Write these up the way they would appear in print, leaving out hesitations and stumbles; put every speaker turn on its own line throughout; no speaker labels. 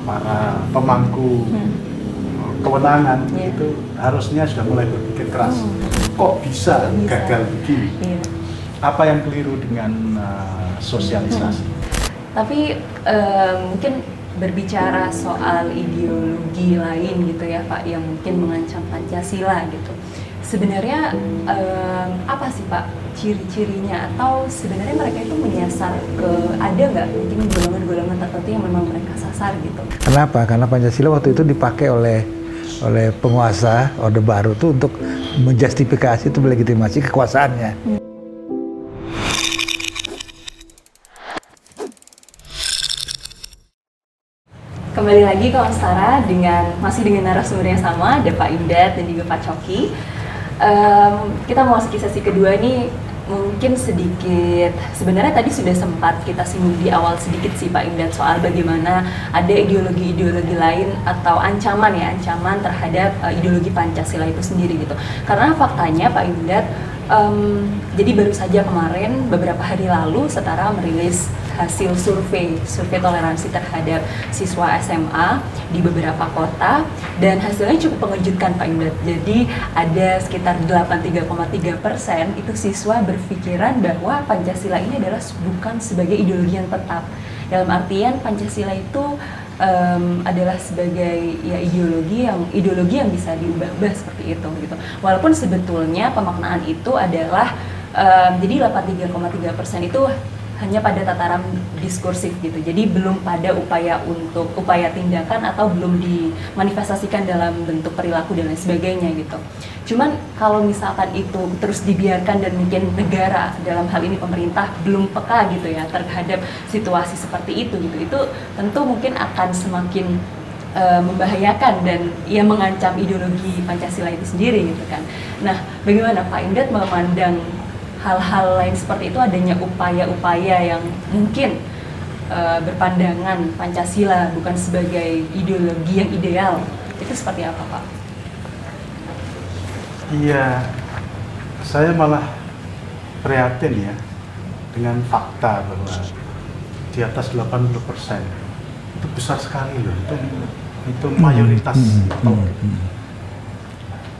para pemangku kewenangan itu harusnya sudah mulai berpikir keras. Kok bisa gagal begini? Apa yang keliru dengan sosialisasi?
Tapi mungkin berbicara soal ideologi lain gitu ya Pak, yang mungkin mengancam Pancasila gitu. Sebenarnya apa sih Pak ciri-cirinya, atau sebenarnya mereka itu menyasar ke, ada nggak mungkin golongan-golongan tertentu yang memang mereka sasar gitu?
Kenapa? Karena Pancasila waktu itu dipakai oleh penguasa Orde Baru tuh untuk menjustifikasi itu melegitimasi kekuasaannya.
Kembali lagi ke Ostara masih dengan narasumber yang sama, ada Pak Imdat dan juga Pak Coki. Kita mau masuk ke sesi kedua nih, mungkin sedikit, sebenarnya tadi sudah sempat kita singgung di awal sedikit sih Pak Imdat soal bagaimana ada ideologi-ideologi lain atau ancaman terhadap ideologi Pancasila itu sendiri gitu. Karena faktanya Pak Imdat, jadi baru saja kemarin beberapa hari lalu Setara merilis hasil survei toleransi terhadap siswa SMA di beberapa kota, dan hasilnya cukup mengejutkan Pak Imdat. Jadi ada sekitar 83,3% itu siswa berpikiran bahwa Pancasila ini adalah bukan sebagai ideologi yang tetap. Dalam artian Pancasila itu adalah sebagai ya ideologi yang bisa diubah-ubah seperti itu gitu. Walaupun sebetulnya pemaknaan itu adalah jadi 83,3% itu hanya pada tataran diskursif gitu. Jadi belum pada upaya tindakan atau belum dimanifestasikan dalam bentuk perilaku dan lain sebagainya gitu. Cuman kalau misalkan itu terus dibiarkan dan mungkin negara dalam hal ini pemerintah belum peka gitu ya terhadap situasi seperti itu gitu. Itu tentu mungkin akan semakin membahayakan dan ya mengancam ideologi Pancasila itu sendiri gitu kan. Nah, bagaimana Pak Imdat memandang hal-hal lain seperti itu, adanya upaya-upaya yang mungkin berpandangan Pancasila bukan sebagai ideologi yang ideal, itu seperti apa Pak?
Iya, saya malah prihatin ya dengan fakta bahwa di atas 80% itu besar sekali loh, itu mayoritas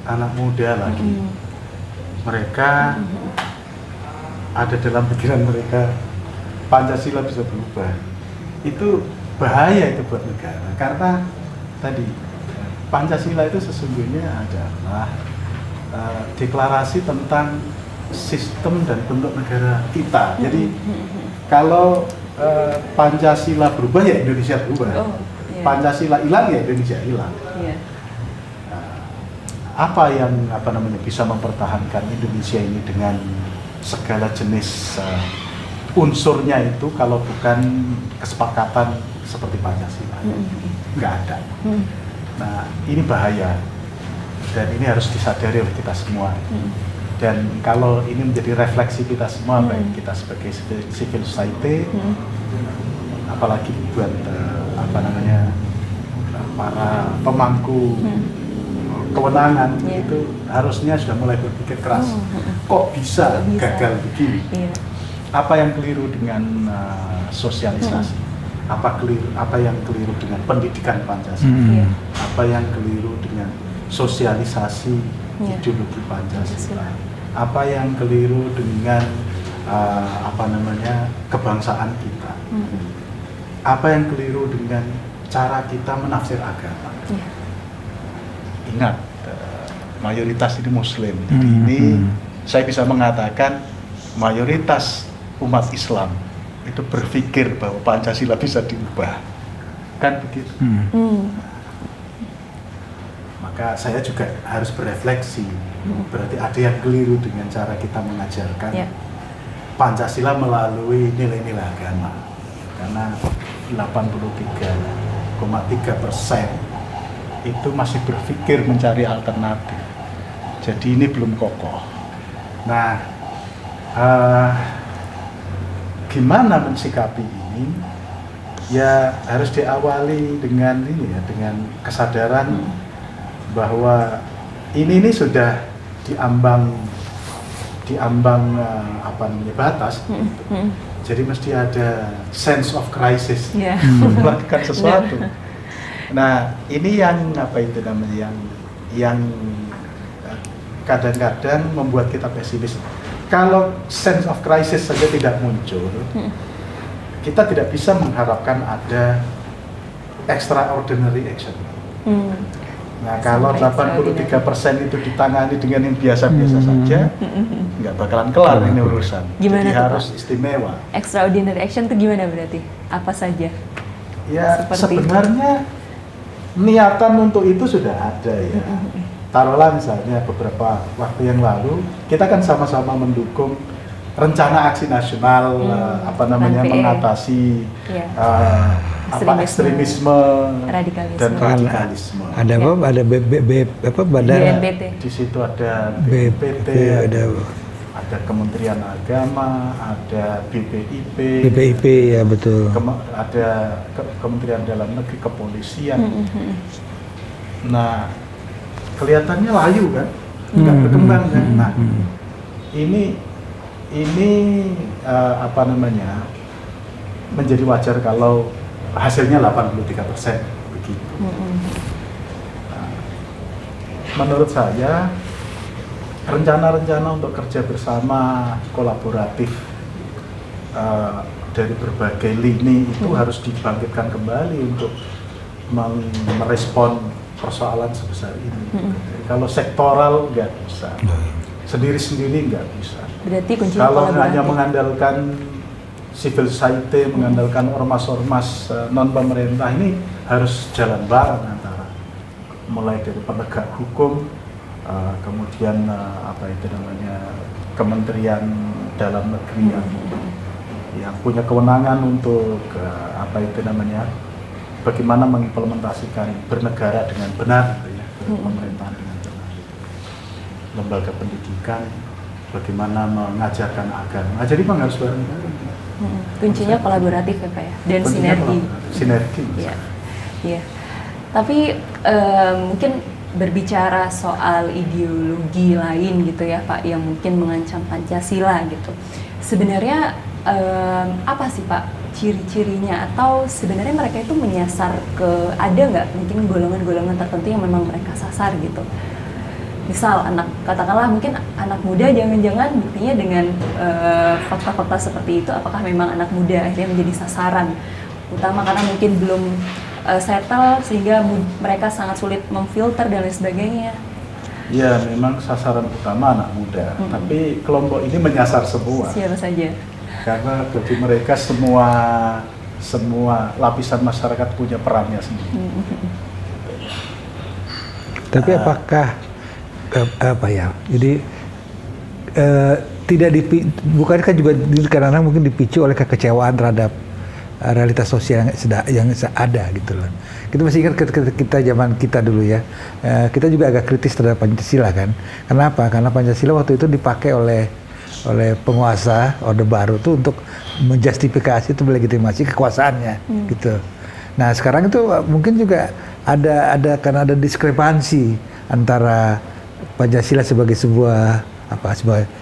anak muda lagi. Mereka ada dalam pikiran mereka Pancasila bisa berubah. Itu bahaya itu buat negara, karena tadi Pancasila itu sesungguhnya adalah deklarasi tentang sistem dan bentuk negara kita. Jadi kalau Pancasila berubah ya Indonesia berubah. Pancasila hilang ya Indonesia hilang. Apa yang bisa mempertahankan Indonesia ini dengan segala jenis unsurnya itu kalau bukan kesepakatan seperti Pancasila? Nggak ada. Nah, ini bahaya dan ini harus disadari oleh kita semua. Dan kalau ini menjadi refleksi kita semua, baik kita sebagai civil society, apalagi buat para pemangku kewenangan itu harusnya sudah mulai berpikir keras. Kok bisa gagal begini? Apa yang keliru dengan sosialisasi? Apa yang keliru dengan pendidikan Pancasila? Apa yang keliru dengan sosialisasi ideologi Pancasila? Apa yang keliru dengan kebangsaan kita? Apa yang keliru dengan cara kita menafsir agama? Ingat, mayoritas ini Muslim. Jadi ini saya bisa mengatakan mayoritas umat Islam itu berpikir bahwa Pancasila bisa diubah, kan begitu? Maka saya juga harus berefleksi. Berarti ada yang keliru dengan cara kita mengajarkan Pancasila melalui nilai-nilai agama. Karena 83,3% itu masih berpikir mencari alternatif. Jadi ini belum kokoh. Nah, gimana mensikapi ini? Ya harus diawali dengan dengan kesadaran bahwa ini sudah diambang batas. Jadi mesti ada sense of crisis, melakukan sesuatu. Nah, ini yang apa itu namanya yang kadang-kadang membuat kita pesimis. Kalau sense of crisis saja tidak muncul, kita tidak bisa mengharapkan ada extraordinary action. Nah, kalau 83% itu ditangani dengan yang biasa-biasa saja, nggak bakalan kelar ini urusan.
Gimana
Jadi
tuh,
harus
Pak?
istimewa.
Extraordinary action itu gimana berarti? Apa saja?
Ya,
Seperti
sebenarnya niatan untuk itu sudah ada ya. Taruhlah misalnya beberapa waktu yang lalu kita kan sama-sama mendukung rencana aksi nasional mengatasi ekstremisme
radikalisme.
dan radikalisme.
Ada apa? Ada badan
BNPT.
Di situ ada
BNPT,
ada Kementerian Agama, ada BPIP,
ya betul.
ada Kementerian Dalam Negeri, Kepolisian. Nah, kelihatannya layu kan, nggak berkembang kan. Nah, ini menjadi wajar kalau hasilnya 83% begitu. Nah, menurut saya rencana-rencana untuk kerja bersama kolaboratif dari berbagai lini itu harus dibangkitkan kembali untuk merespon persoalan sebesar ini. Kalau sektoral nggak bisa, sendiri-sendiri nggak bisa.
Berarti kunci
kalau
kolaboratif.
hanya mengandalkan civil society, mengandalkan ormas-ormas non pemerintah, ini harus jalan bareng antara mulai dari penegak hukum, kemudian Kementerian Dalam Negeri yang punya kewenangan untuk bagaimana mengimplementasikan bernegara dengan benar, pemerintahan dengan benar. Lembaga pendidikan, bagaimana mengajarkan agama. Jadi memang harus bareng-bareng.
Kuncinya kolaboratif ya Pak ya, dan sinergi.
Sinergi.
Iya. Tapi mungkin berbicara soal ideologi lain gitu ya Pak, yang mungkin mengancam Pancasila gitu. Sebenarnya apa sih Pak ciri-cirinya, atau sebenarnya mereka itu menyasar ada nggak mungkin golongan-golongan tertentu yang memang mereka sasar gitu? Misal katakanlah mungkin anak muda, jangan-jangan buktinya dengan fakta-fakta seperti itu, apakah memang anak muda akhirnya menjadi sasaran utama karena mungkin belum settle sehingga mereka sangat sulit memfilter dan lain sebagainya?
Ya, memang sasaran utama anak muda, tapi kelompok ini menyasar semua.
Siapa saja?
Karena bagi mereka semua lapisan masyarakat punya perannya sendiri.
Tapi apakah jadi tidak bukankah juga kadang-kadang mungkin dipicu oleh kekecewaan terhadap realitas sosial yang ada gitu loh. Kita masih ingat kita zaman kita dulu ya, kita juga agak kritis terhadap Pancasila kan. Kenapa? Karena Pancasila waktu itu dipakai oleh penguasa Orde Baru tuh untuk menjustifikasi, itu melegitimasi kekuasaannya gitu. Nah sekarang itu mungkin juga karena ada diskrepansi antara Pancasila sebagai sebuah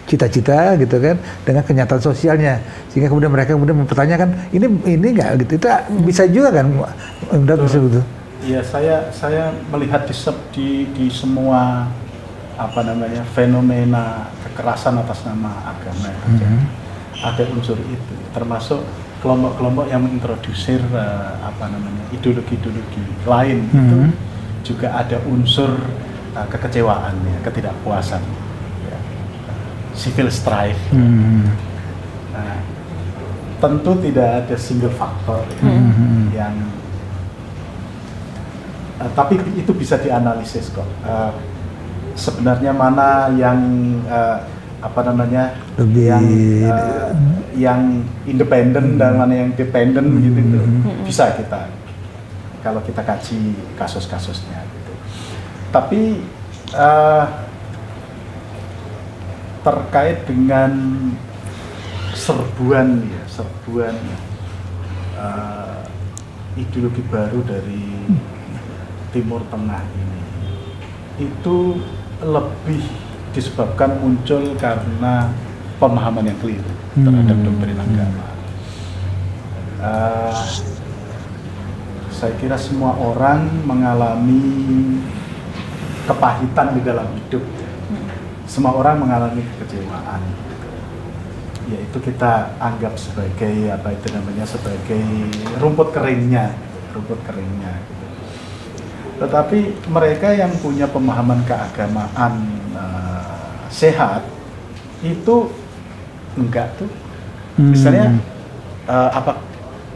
cita-cita gitu kan dengan kenyataan sosialnya, sehingga kemudian mereka mempertanyakan ini nggak gitu. Itu bisa juga kan, bisa begitu.
Iya, saya melihat di semua fenomena kekerasan atas nama agama ada unsur itu, termasuk kelompok-kelompok yang mengintrodusir ideologi-ideologi lain itu juga ada unsur kekecewaan, ketidakpuasan, civil strife. Nah, tentu tidak ada single faktor yang tapi itu bisa dianalisis kok. Sebenarnya mana yang yang independen dan mana yang dependen gitu, bisa kita kalau kita kaji kasus-kasusnya gitu. Tapi terkait dengan serbuan ideologi baru dari Timur Tengah ini, itu lebih disebabkan muncul karena pemahaman yang keliru terhadap doktrin agama. saya kira semua orang mengalami kepahitan di dalam hidup. Semua orang mengalami kekecewaan. Yaitu kita anggap sebagai sebagai rumput keringnya. Tetapi mereka yang punya pemahaman keagamaan sehat itu enggak tuh. Misalnya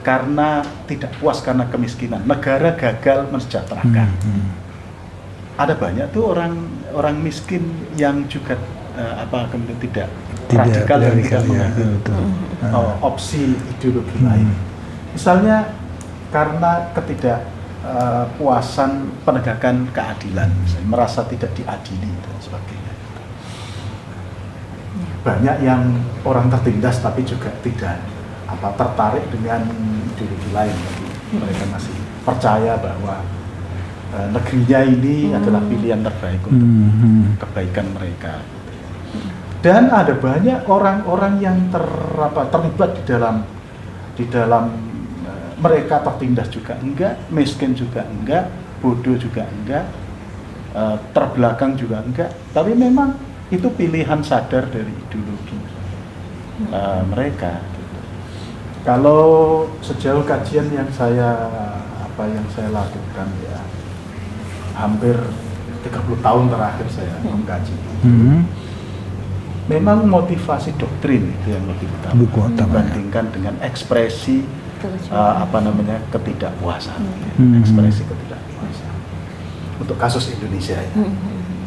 karena tidak puas karena kemiskinan, negara gagal mensejahterakan. Ada banyak tuh orang miskin yang juga kemudian tidak radikal dan tidak mengambil opsi ideologi lain. Misalnya karena ketidakpuasan penegakan keadilan, misalnya, merasa tidak diadili dan sebagainya. Banyak yang orang tertindas tapi juga tidak tertarik dengan ideologi lain. Mereka masih percaya bahwa negerinya ini adalah pilihan terbaik untuk kebaikan mereka. Dan ada banyak orang-orang yang terlibat di dalam mereka tertindas juga enggak, miskin juga enggak, bodoh juga enggak, terbelakang juga enggak. Tapi memang itu pilihan sadar dari ideologi mereka. Kalau sejauh kajian yang saya lakukan ya, hampir 30 tahun terakhir saya mengkaji. Memang motivasi doktrin itu yang lebih utama dibandingkan dengan ekspresi ketidakpuasan. Ekspresi ketidakpuasan. Untuk kasus Indonesia ya.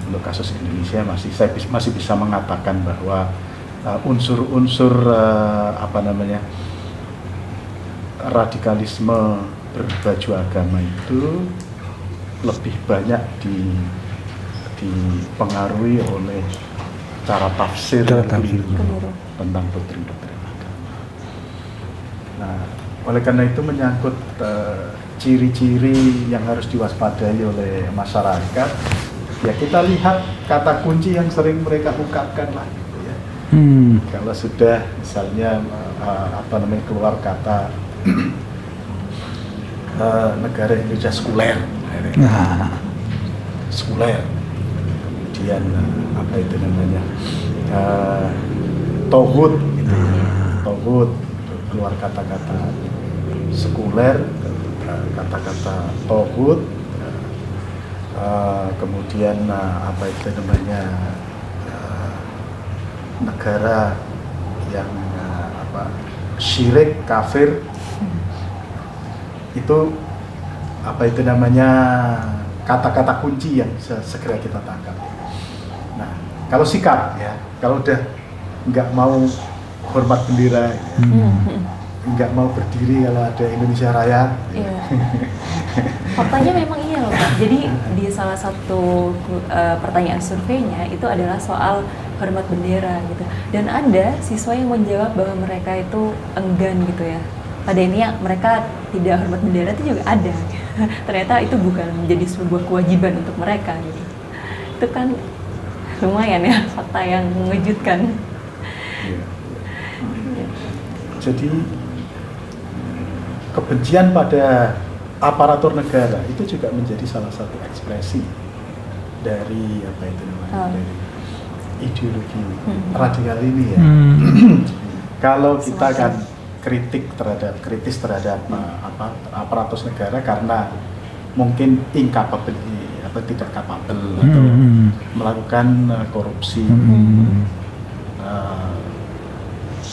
Untuk kasus Indonesia saya masih bisa mengatakan bahwa unsur-unsur radikalisme berbaju agama itu lebih banyak dipengaruhi oleh cara tafsir tentang doktrin-doktrin agama. Nah, oleh karena itu menyangkut ciri-ciri yang harus diwaspadai oleh masyarakat, ya kita lihat kata kunci yang sering mereka ungkapkan lah gitu ya. Kalau sudah misalnya keluar kata negara Indonesia sekuler, sekuler, kemudian tauhid, gitu ya. Tauhid, keluar kata-kata sekuler, kata-kata tauhid, kemudian negara yang syirik, kafir. Itu kata-kata kunci yang segera kita tangkap. Nah, kalau sikap ya, kalau udah nggak mau hormat bendera, nggak mau berdiri kalau ada Indonesia Raya.
Iya. Faktanya memang iya loh Pak. Jadi di salah satu pertanyaan surveinya itu adalah soal hormat bendera gitu. Dan ada siswa yang menjawab bahwa mereka itu enggan gitu ya. Pada ini mereka tidak hormat bendera itu juga ada. Ternyata itu bukan menjadi sebuah kewajiban untuk mereka gitu. Itu kan lumayan ya, fakta yang mengejutkan.
Jadi kebencian pada aparatur negara itu juga menjadi salah satu ekspresi dari dari ideologi radikal ini ya. Kalau kita kan kritis terhadap aparatus negara karena mungkin incapable tidak kapabel atau melakukan korupsi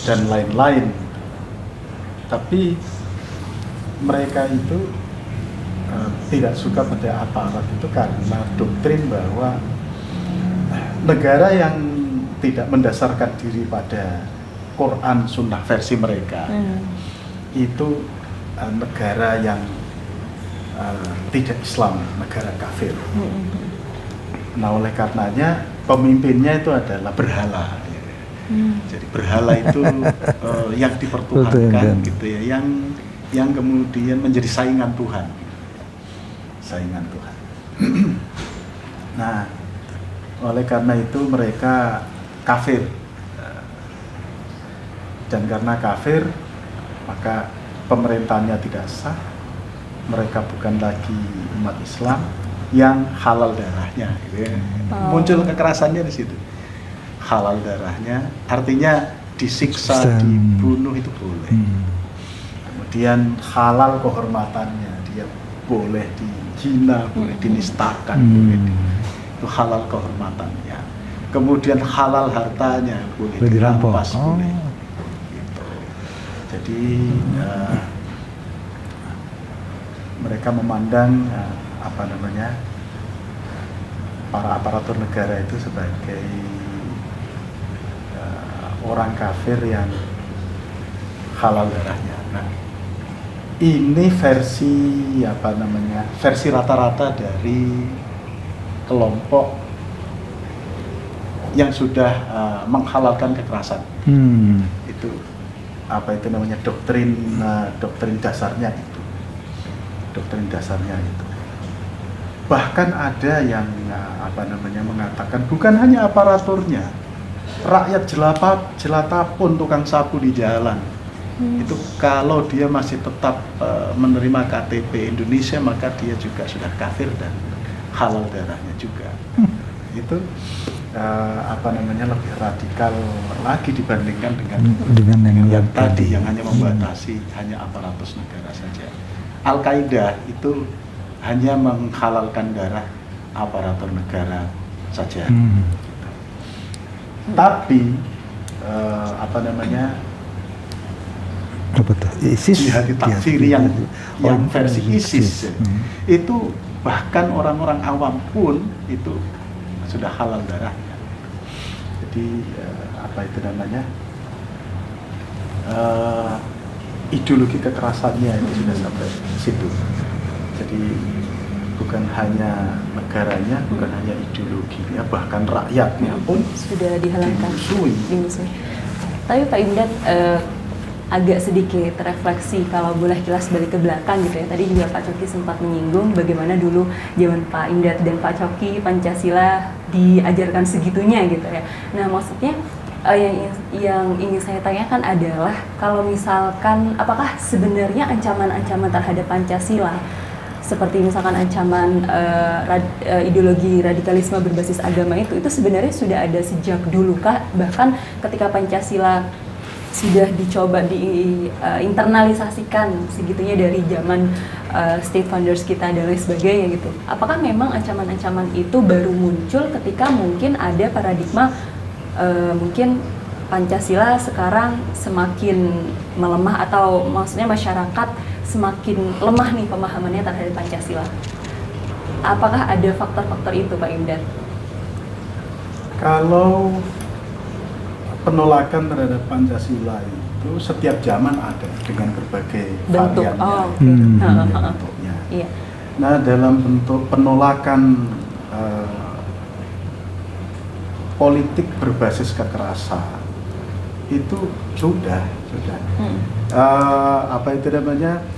dan lain-lain. Tapi mereka itu tidak suka pada aparat itu karena doktrin bahwa negara yang tidak mendasarkan diri pada Quran Sunnah versi mereka itu negara yang tidak Islam, negara kafir. Nah, oleh karenanya pemimpinnya itu adalah berhala. Jadi berhala itu yang dipertuhankan gitu ya, yang kemudian menjadi saingan Tuhan. Saingan Tuhan. Nah, oleh karena itu mereka kafir. Dan karena kafir, maka pemerintahnya tidak sah, mereka bukan lagi umat Islam yang halal darahnya, gitu ya. Muncul kekerasannya di situ. Halal darahnya, artinya disiksa, dibunuh itu boleh. Kemudian halal kehormatannya, dia boleh dihina, boleh dinistakan, boleh itu halal kehormatannya. Kemudian halal hartanya, boleh dirampas, boleh. Gitu. Jadi mereka memandang para aparatur negara itu sebagai orang kafir yang halal darahnya. Nah, ini versi versi rata-rata dari kelompok yang sudah menghalalkan kekerasan. Itu doktrin dasarnya itu. Doktrin dasarnya itu. Bahkan ada yang mengatakan bukan hanya aparaturnya, rakyat jelata pun, tukang sapu di jalan, itu kalau dia masih tetap menerima KTP Indonesia, maka dia juga sudah kafir dan halal darahnya juga. Itu lebih radikal lagi dibandingkan dengan yang tadi yang hanya membatasi hanya aparatus negara saja. Al-Qaeda itu hanya menghalalkan darah aparatur negara saja. Tapi
ISIS,
jihad takfiri yang versi ISIS itu bahkan orang-orang awam pun itu sudah halal darahnya. Jadi ideologi kekerasannya itu sudah sampai situ. Jadi bukan hanya negaranya, bukan hanya ideologinya, bahkan rakyatnya pun
sudah dihalalkan,
dimusuhi.
Tapi Pak Imdad, agak sedikit refleksi kalau boleh jelas balik ke belakang gitu ya. Tadi juga Pak Coki sempat menyinggung bagaimana dulu zaman Pak Imdad dan Pak Coki Pancasila diajarkan segitunya gitu ya. Nah, maksudnya yang ingin saya tanyakan adalah kalau misalkan apakah sebenarnya ancaman-ancaman terhadap Pancasila seperti misalkan ancaman ideologi radikalisme berbasis agama itu sebenarnya sudah ada sejak dulu kah? Bahkan ketika Pancasila sudah dicoba diinternalisasikan segitunya dari zaman state founders kita dan lain sebagainya gitu. Apakah memang ancaman-ancaman itu baru muncul ketika mungkin ada paradigma mungkin Pancasila sekarang semakin melemah, atau maksudnya masyarakat semakin lemah nih pemahamannya terhadap Pancasila? Apakah ada faktor-faktor itu, Pak Imdad?
Kalau penolakan terhadap Pancasila itu setiap zaman ada dengan berbagai
bentuk,
bentuknya.
Iya.
Nah, dalam bentuk penolakan politik berbasis kekerasan itu sudah.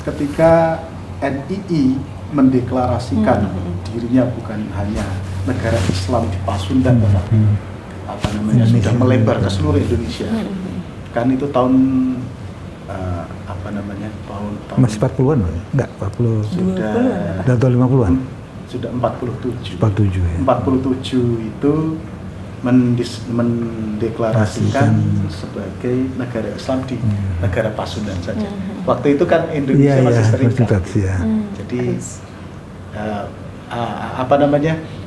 Ketika NII mendeklarasikan dirinya bukan hanya negara Islam di Pasundan, sudah melebar ke seluruh Indonesia. Kan itu tahun tahun
masih 40-an loh, enggak 40
sudah
tahun 50-an.
Sudah 47.
47 ya.
47 itu mendeklarasikan sebagai negara Islam di negara Pasundan saja. Waktu itu kan Indonesia masih terikat. Jadi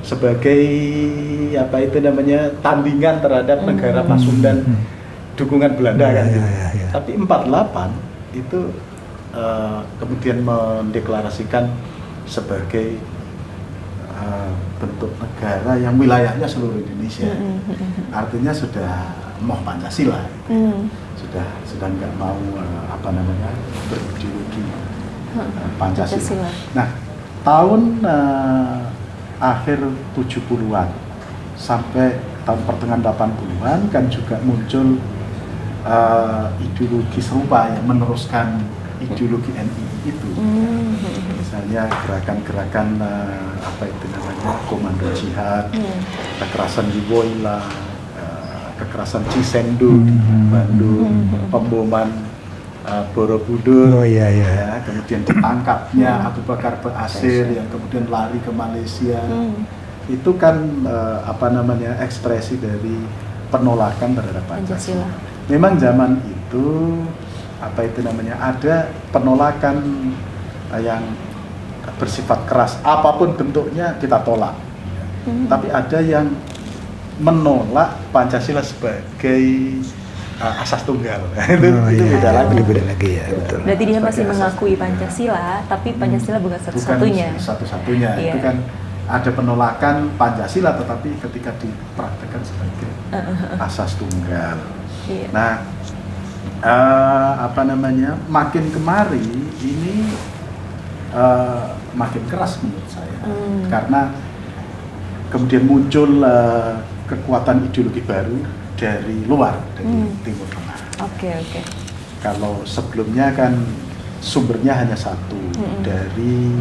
sebagai tandingan terhadap negara Pasundan dukungan Belanda kan. Tapi 48 itu kemudian mendeklarasikan sebagai bentuk negara yang wilayahnya seluruh Indonesia. Artinya sudah mau Pancasila, sudah nggak mau berideologi Pancasila. Nah, tahun akhir 70-an sampai tahun pertengahan 80-an kan juga muncul ideologi serupa yang meneruskan ideologi NII itu. Misalnya gerakan-gerakan komando jihad, kekerasan di Woyla, kekerasan Cisendo di Bandung, pemboman Borobudur,
Oh, iya, iya.
ya, kemudian ditangkapnya Abu Bakar Basir yang kemudian lari ke Malaysia. Itu kan ekspresi dari penolakan terhadap Pancasila. Memang zaman itu ada penolakan yang bersifat keras, apapun bentuknya kita tolak. Tapi ada yang menolak Pancasila sebagai asas tunggal. itu
beda lagi ya, betul.
Berarti dia masih mengakui Pancasila, tapi Pancasila bukan satu-satunya.
Bukan satu-satunya. Itu kan ada penolakan Pancasila, tetapi ketika dipraktekkan sebagai asas tunggal. Nah, makin kemari ini makin keras menurut saya, karena kemudian muncul kekuatan ideologi baru dari luar, dari Timur Tengah.
Oke.
Kalau sebelumnya kan sumbernya hanya satu, dari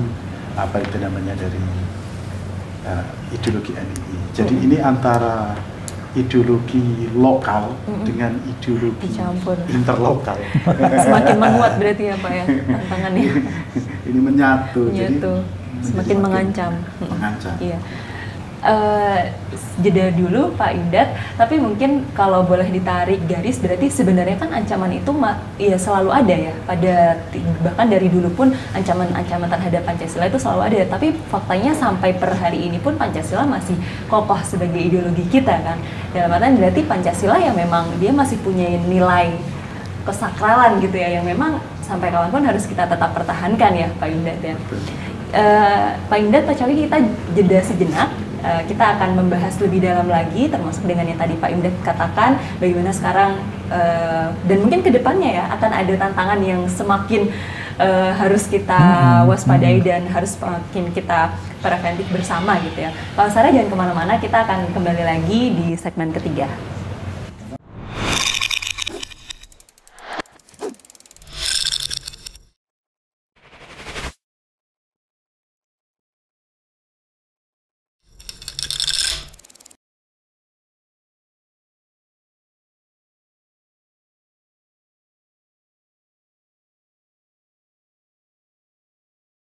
dari ideologi NII. Jadi ini antara ideologi lokal dengan ideologi interlokal.
Semakin menguat berarti ya Pak ya tantangannya.
Ini menyatu. Jadi
semakin mengancam. Iya. Jeda dulu Pak Imdat, tapi mungkin kalau boleh ditarik garis, berarti sebenarnya kan ancaman itu selalu ada ya, bahkan dari dulu pun ancaman-ancaman terhadap Pancasila itu selalu ada, tapi faktanya sampai per hari ini pun Pancasila masih kokoh sebagai ideologi kita kan. Dalam artian berarti Pancasila yang memang dia masih punya nilai kesakralan gitu ya, yang memang sampai kapanpun harus kita tetap pertahankan ya Pak Imdat ya. Pak Imdat, Pak Coki, kita jeda sejenak. Kita akan membahas lebih dalam lagi, termasuk dengan yang tadi Pak Imdat katakan, bagaimana sekarang dan mungkin kedepannya ya akan ada tantangan yang semakin harus kita waspadai dan harus semakin kita preventif bersama gitu ya. Pak Sarah, jangan kemana-mana, kita akan kembali lagi di segmen ketiga.